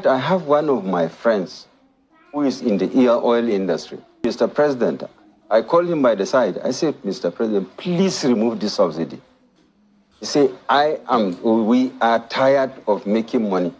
fact, I have one of my friends who is in the oil industry. Mr. President, I called him by the side. I said, Mr. President, please remove this subsidy. He said, we are tired of making money.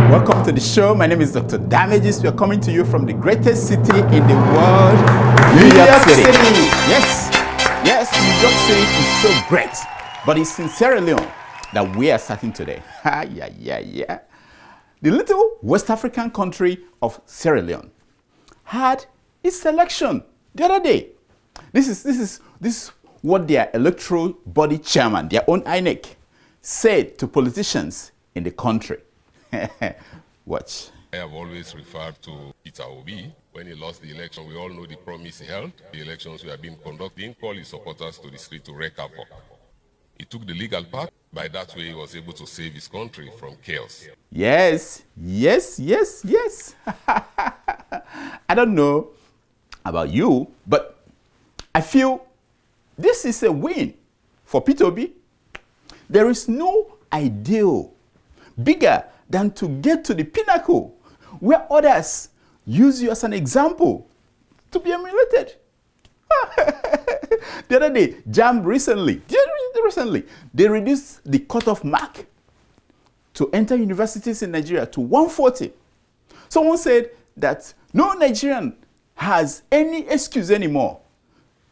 Welcome to the show. My name is Dr. Damages. We are coming to you from the greatest city in the world, New York City. Yes, New York City is so great. But it's in Sierra Leone that we are starting today. The little West African country of Sierra Leone had its election the other day. This is what their electoral body chairman, their own INEC, said to politicians in the country. Watch. I have always referred to Peter Obi. When he lost the election, we all know the promise he held. The elections were being conducted, called his supporters to the street to wreak havoc. He took the legal path. By that way, he was able to save his country from chaos. Yes. I don't know about you, but I feel this is a win for Peter Obi. There is no ideal bigger than to get to the pinnacle where others use you as an example to be emulated. The other day, JAMB recently, they reduced the cutoff mark to enter universities in Nigeria to 140. Someone said that no Nigerian has any excuse anymore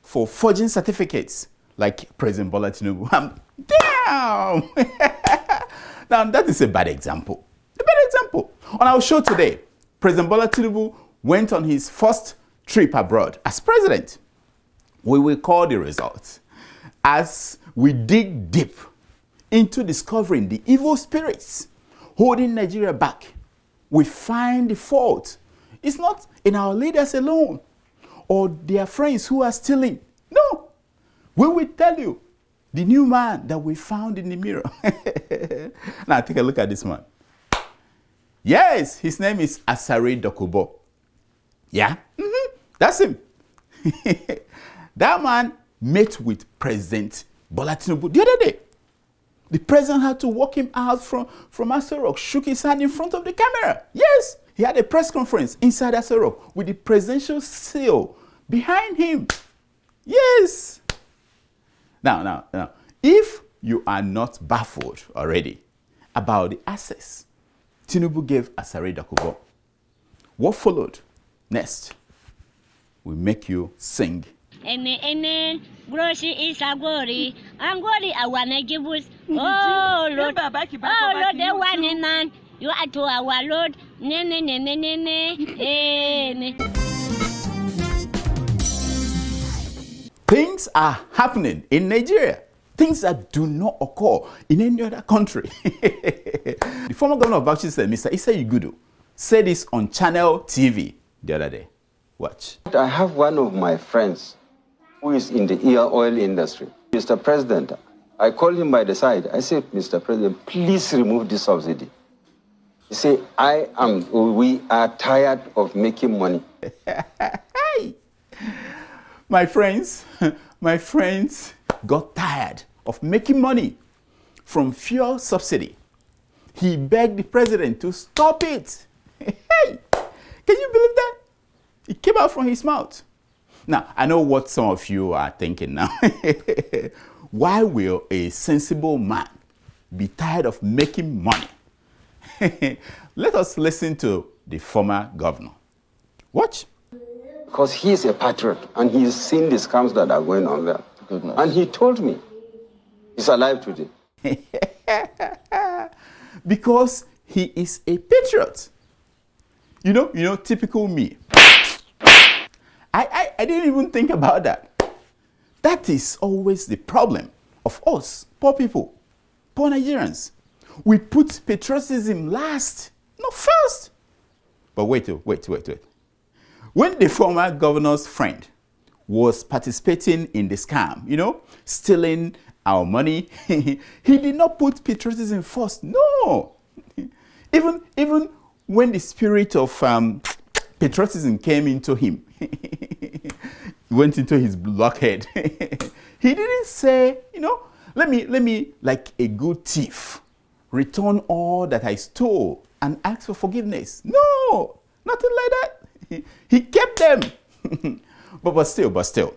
for forging certificates like President Bola Tinubu. Damn! Now, that is a bad example. On our show today, President Bola Tinubu went on his first trip abroad as president. We will call the results as we dig deep into discovering the evil spirits holding Nigeria back. We find the fault. It's not in our leaders alone or their friends who are stealing. No, we will tell you the new man that we found in the mirror. Now take a look at this man. Yes, his name is Asari Dokubo. Yeah, that's him. That man met with President Bola Tinubu the other day. The president had to walk him out from Aso Rock, shook his hand in front of the camera. Yes, he had a press conference inside Aso Rock with the presidential seal behind him. Yes. Now, if you are not baffled already about the access Tinubu gave Asari Dokubo, what followed next will make you sing. Grocery is a glory. Angori, I want to give us. Oh, Lord, the one in man. You are to our Lord. Things are happening in Nigeria. Things that do not occur in any other country. The former governor of Bauchi said, Mr. Yagudu, said this on Channel TV the other day. Watch. I have one of my friends who is in the oil industry. Mr. President, I called him by the side. I said, Mr. President, please remove this subsidy. He said, we are tired of making money. My friends got tired of making money from fuel subsidy. He begged the president to stop it. Hey, can you believe that? It came out from his mouth. Now, I know what some of you are thinking now. Why will a sensible man be tired of making money? Let us listen to the former governor. Watch. Because he's a patriot and he's seen the scams that are going on there. Goodness. And he told me he's alive today. Because he is a patriot. You know, typical me. I didn't even think about that. That is always the problem of us, poor people, poor Nigerians. We put patriotism last, not first. But wait. When the former governor's friend was participating in the scam, stealing our money, he did not put patriotism first. No. Even when the spirit of patriotism came into him, went into his blockhead, he didn't say, let me, like a good thief, return all that I stole and ask for forgiveness. No, nothing like that. He kept them. but still,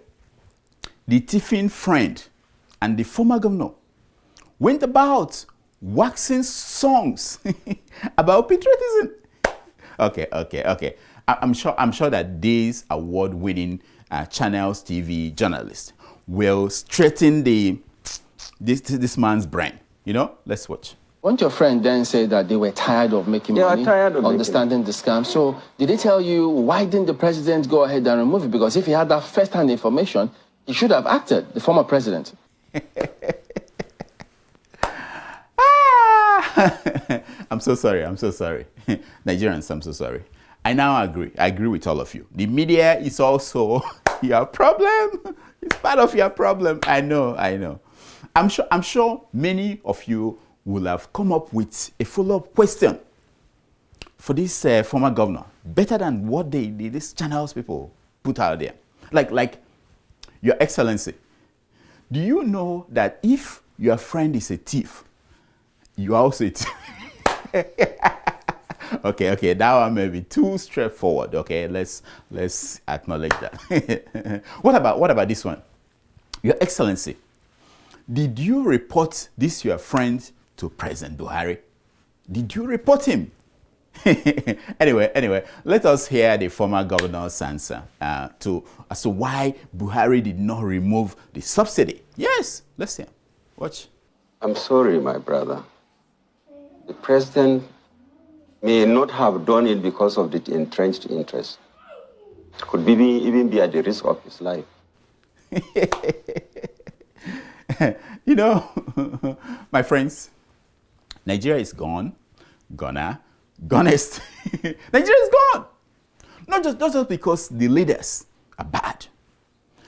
the thieving friend and the former governor went about waxing songs about patriotism. Okay. I'm sure that these award-winning Channels TV journalists will straighten this man's brain. Let's watch. Won't your friend then say that they were tired of making money, understanding the scam? So did they tell you, why didn't the president go ahead and remove it? Because if he had that first-hand information, he should have acted, the former president. I'm so sorry. Nigerians, I'm so sorry. I now agree. I agree with all of you. The media is also your problem. It's part of your problem. I know. I'm sure many of you will have come up with a follow-up question for this former governor, better than what these channels people put out there. Like, Your Excellency, do you know that if your friend is a thief, you are also a thief? Okay, that one may be too straightforward. Okay, let's acknowledge that. What about this one? Your Excellency, did you report this your friend to President Buhari? Did you report him? Anyway, let us hear the former governor's answer as to why Buhari did not remove the subsidy. Yes, let's hear. Watch. I'm sorry, my brother. The president may not have done it because of the entrenched interest. Could even be at the risk of his life. My friends, Nigeria is gonest. Nigeria is gone. Not just because the leaders are bad.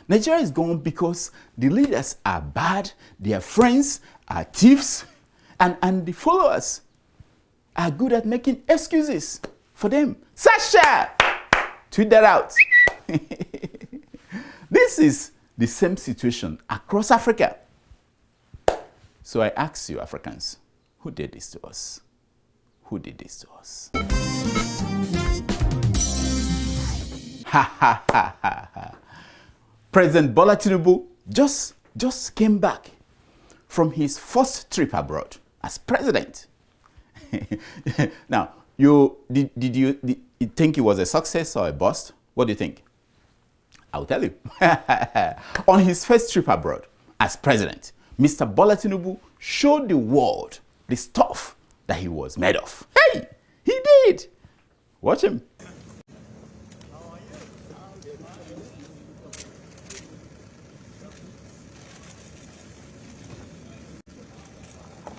Nigeria is gone because the leaders are bad, their friends are thieves, and the followers are good at making excuses for them. Sasha! Tweet that out. This is the same situation across Africa. So I ask you, Africans, who did this to us? Who did this to us? President Bola Tinubu just came back from his first trip abroad as president. Now, did you think it was a success or a bust? What do you think? I'll tell you. On his first trip abroad as president, Mr. Bola Tinubu showed the world the stuff that he was made of. Hey, he did. Watch him.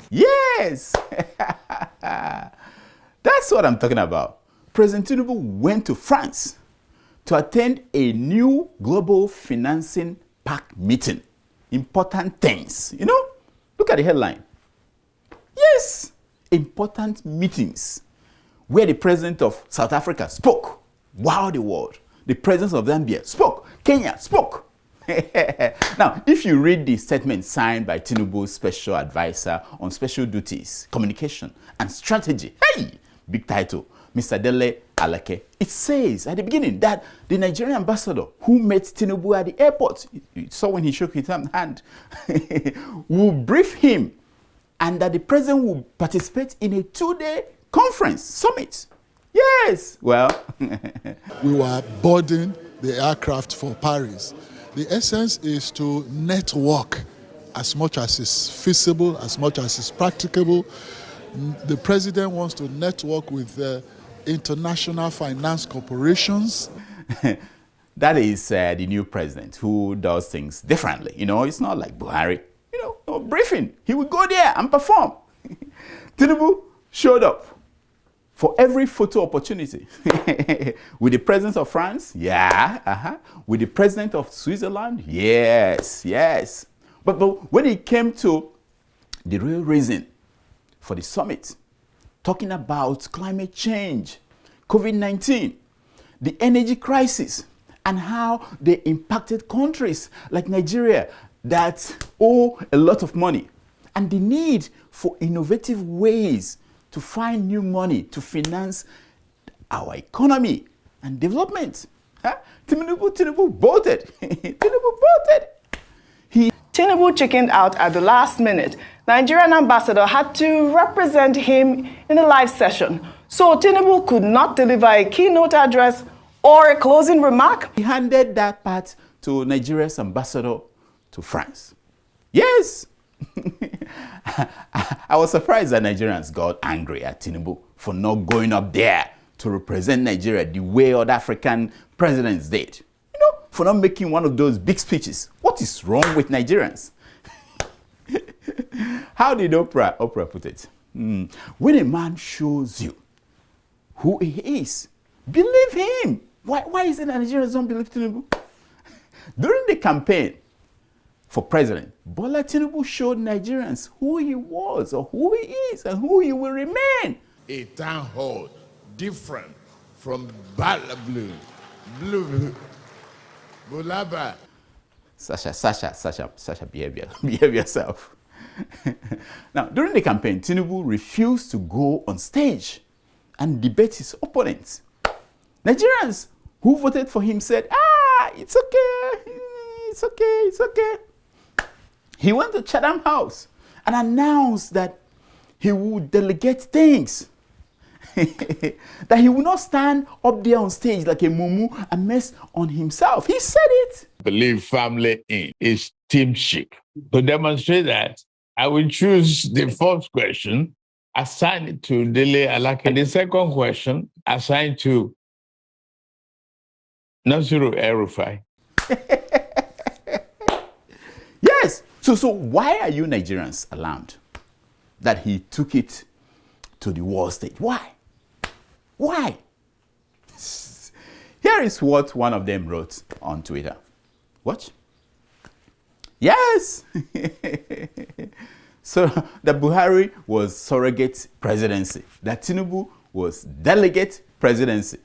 Yes. That's what I'm talking about. President Tinubu went to France to attend a new global financing pact meeting. Important things, Look at the headline. Yes, important meetings where the president of South Africa spoke. Wow, the world. The president of Zambia spoke. Kenya spoke. Now, if you read the statement signed by Tinubu's special advisor on special duties, communication, and strategy, hey, big title, Mr. Dele Alake, it says at the beginning that the Nigerian ambassador who met Tinubu at the airport, you saw when he shook his hand, will brief him, and that the president will participate in a 2-day conference, summit. Yes, well. We were boarding the aircraft for Paris. The essence is to network as much as is feasible, as much as is practicable. The president wants to network with international finance corporations. That is the new president who does things differently. It's not like Buhari. No briefing. He will go there and perform. Tinubu showed up for every photo opportunity. With the president of France, yeah. With the president of Switzerland, yes. But when it came to the real reason for the summit, talking about climate change, COVID-19, the energy crisis, and how they impacted countries like Nigeria that owe a lot of money, and the need for innovative ways to find new money to finance our economy and development. Tinubu voted. Tinubu voted. Tinubu chickened out at the last minute. Nigerian ambassador had to represent him in a live session, so Tinubu could not deliver a keynote address or a closing remark. He handed that part to Nigeria's ambassador to France. Yes! I was surprised that Nigerians got angry at Tinubu for not going up there to represent Nigeria the way other African presidents did. You know, for not making one of those big speeches. What is wrong with Nigerians? How did Oprah put it? When a man shows you who he is, believe him. Why is it that Nigerians don't believe Tinubu? During the campaign for president, Bola Tinubu showed Nigerians who he was, or who he is, and who he will remain. A town hall different from Blue, Bulaba. Sasha, behave yourself. Now, during the campaign, Tinubu refused to go on stage and debate his opponents. Nigerians who voted for him said, it's okay. He went to Chatham House and announced that he would delegate things. That he would not stand up there on stage like a mumu and mess on himself. He said it. Believe family in is teamship. To demonstrate that, I will choose the first question, assign it to Dele Alake. And the second question, assigned to Nasiru El-Rufai. Yes. So why are you Nigerians alarmed that he took it to the world stage? Why? Here is what one of them wrote on Twitter. Watch. Yes. So that Buhari was surrogate presidency. That Tinubu was delegate presidency.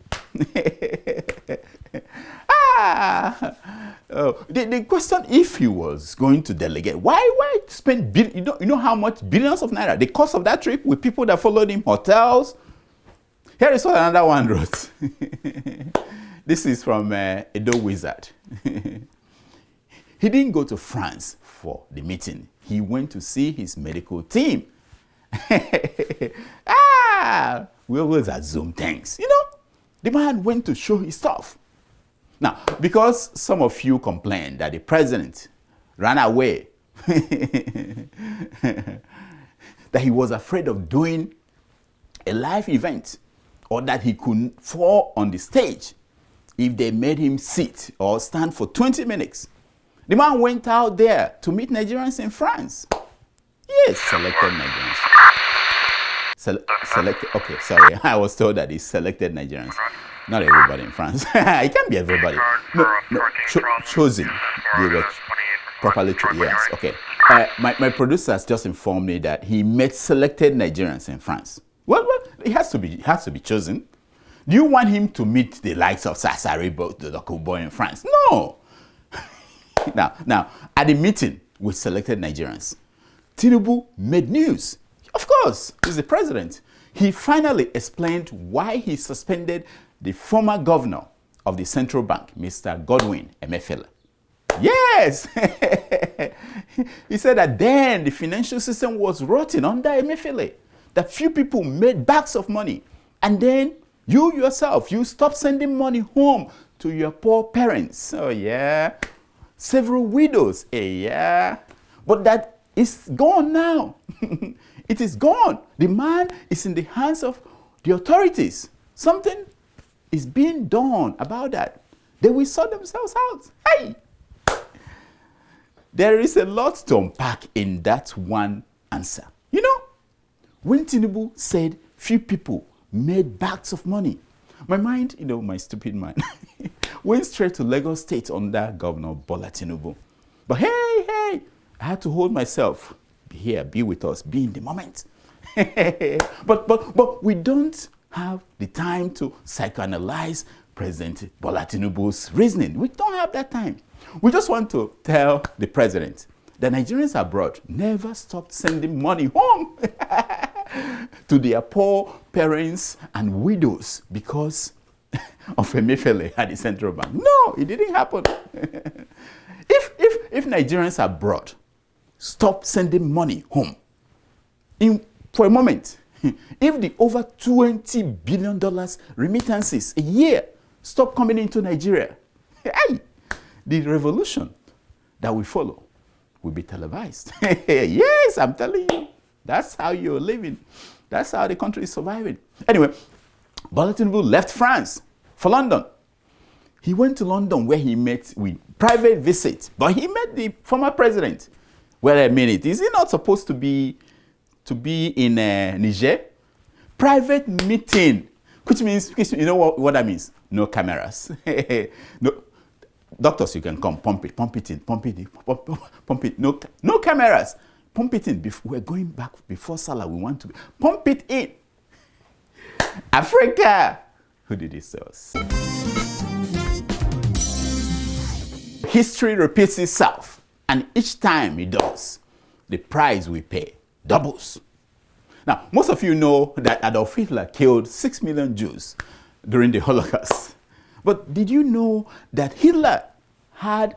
The question, if he was going to delegate, why spend you know how much billions of naira, the cost of that trip with people that followed him, hotels. Here is what another one wrote. This is from Edo Wizard. He didn't go to France for the meeting. He went to see his medical team. We always assume things. You know, the man went to show his stuff. Now, because some of you complained that the president ran away, that he was afraid of doing a live event, or that he couldn't fall on the stage if they made him sit or stand for 20 minutes. The man went out there to meet Nigerians in France. Yes, selected Nigerians. Okay, sorry. I was told that he selected Nigerians. Not everybody in France. It can't be everybody. No, chosen. They were properly chosen. Yes, okay. My producer has just informed me that he met selected Nigerians in France. Well, it has to be chosen. Do you want him to meet the likes of Asari Dokubo in France? No. Now, at the meeting with selected Nigerians, Tinubu made news. Of course, he's the president. He finally explained why he suspended the former governor of the central bank, Mr. Godwin Emefiele. Yes! He said that then the financial system was rotten under Emefiele, that few people made bags of money. And then you yourself, you stopped sending money home to your poor parents. Oh yeah. Several widows. Yeah. But that is gone now. It is gone. The man is in the hands of the authorities. Something is being done about that. They will sort themselves out. Hey! There is a lot to unpack in that one answer. You know, when Tinubu said few people made bags of money, my mind, my stupid mind, went straight to Lagos State under Governor Bola Tinubu. But hey, I had to hold myself. Be here, be with us, be in the moment. But we don't have the time to psychoanalyze President Bola Tinubu's reasoning. We don't have that time. We just want to tell the president that Nigerians abroad never stopped sending money home to their poor parents and widows because of Emefiele at the central bank. No, it didn't happen. If Nigerians abroad stopped sending money home, for a moment, if the over $20 billion remittances a year stop coming into Nigeria, the revolution that we follow will be televised. Yes, I'm telling you. That's how you're living. That's how the country is surviving. Anyway, Bola Tinubu left France for London. He went to London where he met with private visit, but he met the former president. Well, a minute, is he not supposed to be in Niger? Private meeting, which means, you know what that means? No cameras. No, doctors, you can come, pump it in, pump it. No cameras. Pump it in. We're going back before Salah. We want to pump it in. Africa. Who did this to us? History repeats itself, and each time it does, the price we pay doubles. Now, most of you know that Adolf Hitler killed 6 million Jews during the Holocaust. But did you know that Hitler had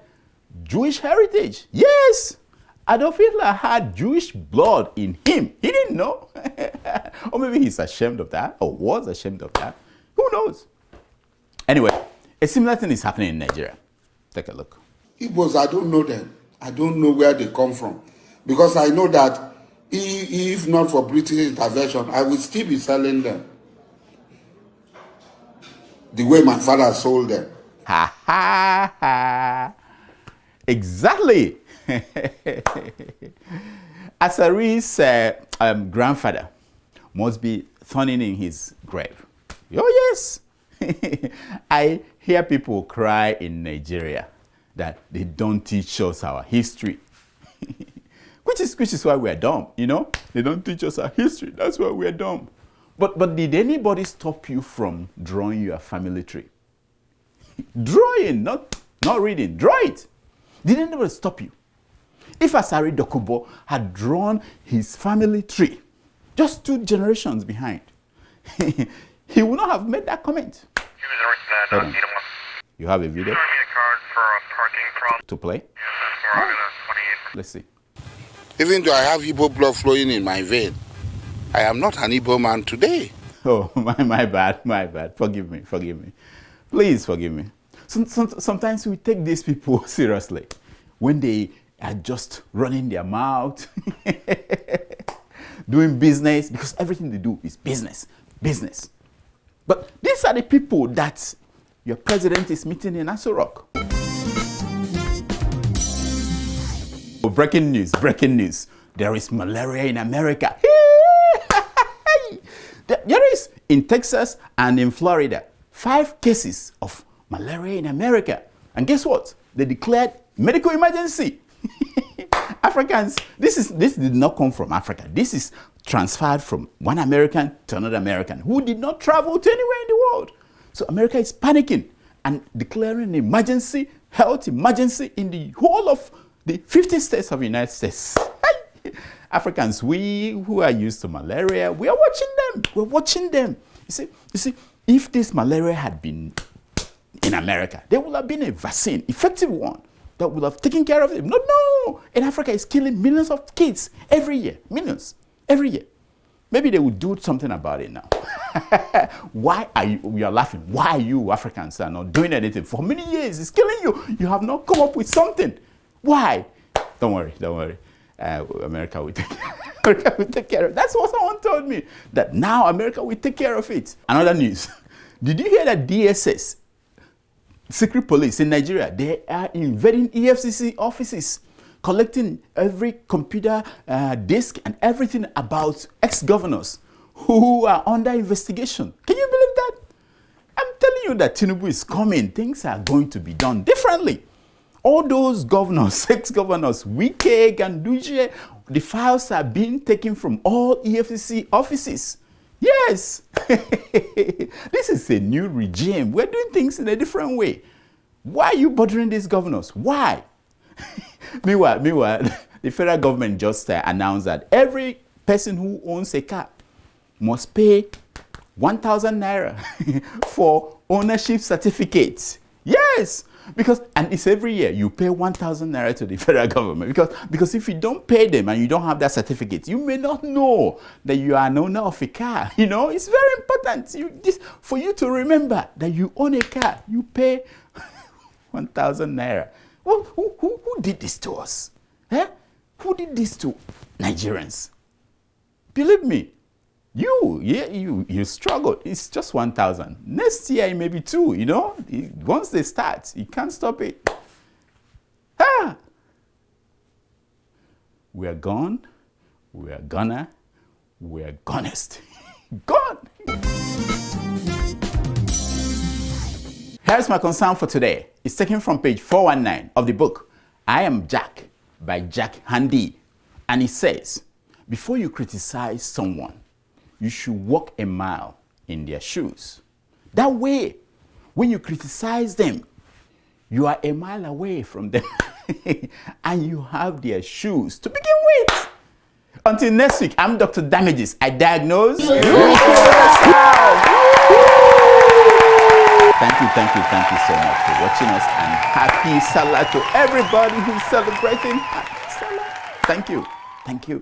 Jewish heritage? Yes! Adolf Hitler had Jewish blood in him. He didn't know. Or maybe he's ashamed of that, or was ashamed of that. Who knows? Anyway, a similar thing is happening in Nigeria. Take a look. Igbos, I don't know them. I don't know where they come from. Because I know that if not for British intervention, I would still be selling them the way my father sold them. Ha ha ha. Exactly. Asari's grandfather must be turning in his grave. Oh yes. I hear people cry in Nigeria that they don't teach us our history. Which is why we're dumb, you know? They don't teach us our history. That's why we're dumb. But did anybody stop you from drawing your family tree? Drawing, not reading. Draw it. Did anybody stop you? If Asari Dokubo had drawn his family tree just 2 generations behind, he would not have made that comment. You have a video to play? Let's see. Even though I have Igbo blood flowing in my vein, I am not an Igbo man today. Oh, my bad. Forgive me. Please forgive me. Sometimes we take these people seriously when they are just running their mouth, doing business, because everything they do is business. But these are the people that your president is meeting in Aso Rock. Breaking news. There is malaria in America. There is in Texas and in Florida 5 cases of malaria in America. And guess what? They declared medical emergency. Africans, this did not come from Africa. This is transferred from one American to another American who did not travel to anywhere in the world. So America is panicking and declaring an emergency, health emergency in the whole of the 50 states of the United States. Africans, we who are used to malaria, we are watching them. We're watching them. You see, if this malaria had been in America, there would have been a vaccine, effective one, that would have taken care of it. No. In Africa, it's killing millions of kids every year. Millions. Every year. Maybe they would do something about it now. Why are you are laughing? Why are you Africans are not doing anything? For many years, it's killing you. You have not come up with something. Why? Don't worry. America will take care of it. That's what someone told me, that now America will take care of it. Another news. Did you hear that DSS, secret police in Nigeria, they are invading EFCC offices, collecting every computer disk and everything about ex-governors who are under investigation? Can you believe that? I'm telling you that Tinubu is coming. Things are going to be done differently. All those governors, ex-governors, Wike Ganduje, the files are being taken from all EFCC offices. Yes. This is a new regime. We're doing things in a different way. Why are you bothering these governors? Why? Meanwhile, the federal government just announced that every person who owns a car must pay 1,000 naira for ownership certificates. Yes, and it's every year you pay 1,000 naira to the federal government because if you don't pay them and you don't have that certificate, you may not know that you are an owner of a car. You know, it's very important for you to remember that you own a car. You pay 1,000 naira. Well, who did this to us? Eh? Who did this to Nigerians? Believe me, you struggled. It's just 1,000. Next year it may be 2, you know. Once they start, you can't stop it. Ah! We are gone. We are gonna. We are gonest. Gone! Here's my concern for today. It's taken from page 419 of the book, I Am Jack, by Jack Handy. And it says, before you criticize someone, you should walk a mile in their shoes. That way, when you criticize them, you are a mile away from them and you have their shoes to begin with. Until next week, I'm Dr. Damages. I diagnose. Thank you so much for watching us, and happy Salah to everybody who's celebrating. Happy Salah. Thank you.